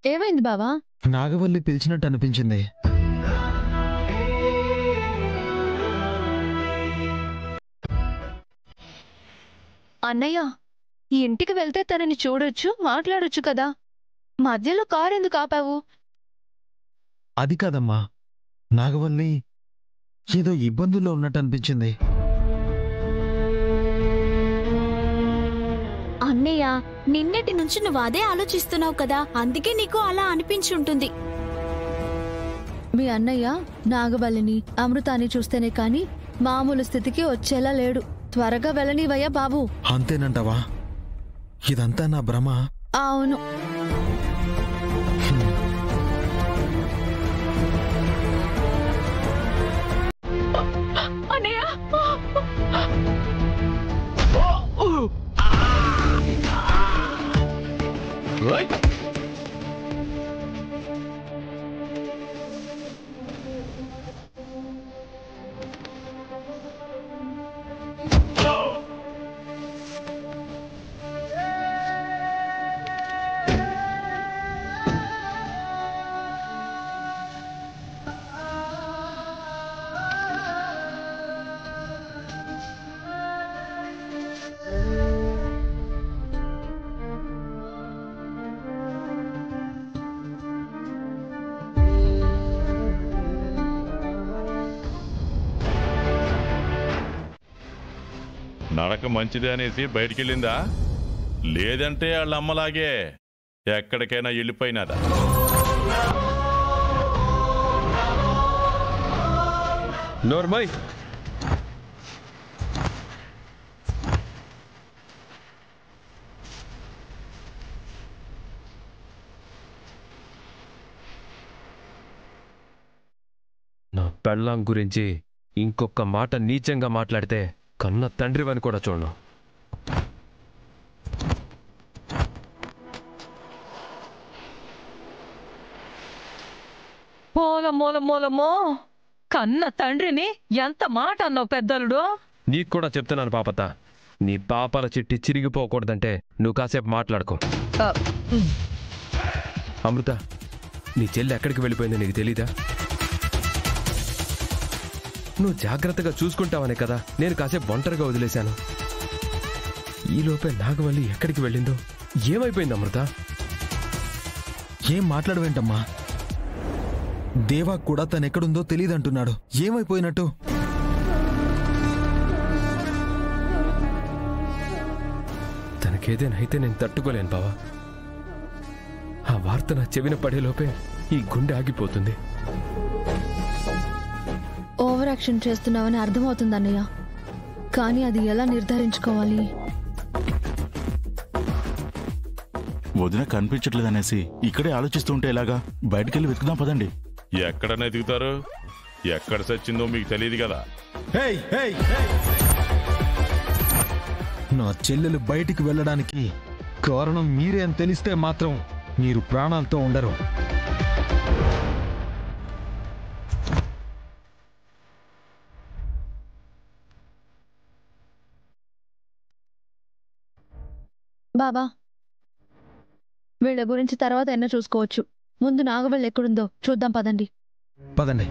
ఏమైంది బావా? నాగవల్లి పిలిచినట్టు అనిపించింది. అన్నయ్య, ఈ ఇంటికి వెళ్తే తనని చూడొచ్చు, మాట్లాడొచ్చు కదా. మధ్యలో కారు ఎందుకు ఆపావు? అది కాదమ్మా, నాగవల్లి ఏదో ఇబ్బందుల్లో ఉన్నట్టు అనిపించింది. అన్నయ్య, నిన్నటి నుంచి నువ్వు అదే ఆలోచిస్తున్నావు కదా, అందుకే నీకు అలా అనిపించుంటుంది. మీ అన్నయ్య నాగవల్లిని, అమృతాన్ని చూస్తేనే కాని మామూలు స్థితికి వచ్చేలా లేడు. త్వరగా వెళ్ళనివయ్యా బాబు. అంతేనంటావా? ఇదంతా నా భ్రమ? అవును. నడక మంచిదే అనేసి బయటికెళ్ళిందా, లేదంటే వాళ్ళ అమ్మలాగే ఎక్కడికైనా వెళ్ళిపోయినదా? నోర్మయ్, నా పెళ్ళాం గురించి ఇంకొక మాట నీచంగా మాట్లాడితే కన్న తండ్రివని కూడా చూడను. మూలమో కన్న తండ్రిని ఎంత మాట అన్నావు పెద్దలుడు. నీకు కూడా చెప్తున్నాను పాపత, నీ పాపాల చిట్టి చిరిగిపోకూడదంటే నువ్వు కాసేపు మాట్లాడుకో. అమృత, నీ చెల్లి ఎక్కడికి వెళ్ళిపోయిందో నీకు తెలీదా? నువ్వు జాగ్రత్తగా చూసుకుంటావనే కదా నేను కాసేపు ఒంటరిగా వదిలేశాను. ఈలోపే నాగవల్లి ఎక్కడికి వెళ్ళిందో, ఏమైపోయింది అమృత? ఏం మాట్లాడవేంటమ్మా? దేవా కూడా తనెక్కడుందో తెలియదంటున్నాడు. ఏమైపోయినట్టు? తనకేదైనా అయితే నేను తట్టుకోలేను బావా. ఆ వార్త నా చెవిన పడేలోపే ఈ గుండె ఆగిపోతుంది. ఓవర్ యాక్షన్ చేస్తున్నావని అర్థమవుతుంది అన్నయ్య, కానీ అది ఎలా నిర్ధారించుకోవాలి? వదిన కనిపించట్లేదనేసి ఇక్కడే ఆలోచిస్తుంటే ఎలాగా? బయటకెళ్ళి వెతుకుదాం పదండి. ఎక్కడనే దిగుతారు? ఎక్కడ సచ్చిందో మీకు తెలియదు కదా. నా చెల్లెలు బయటికి వెళ్ళడానికి కారణం మీరే అని తెలిస్తే మాత్రం మీరు ప్రాణాలతో ఉండరు. బాబా, వీళ్ళ గురించి తర్వాత ఎన్నో చూసుకోవచ్చు. ముందు నాగవల్లి ఎక్కడుందో చూద్దాం పదండి. పదండి.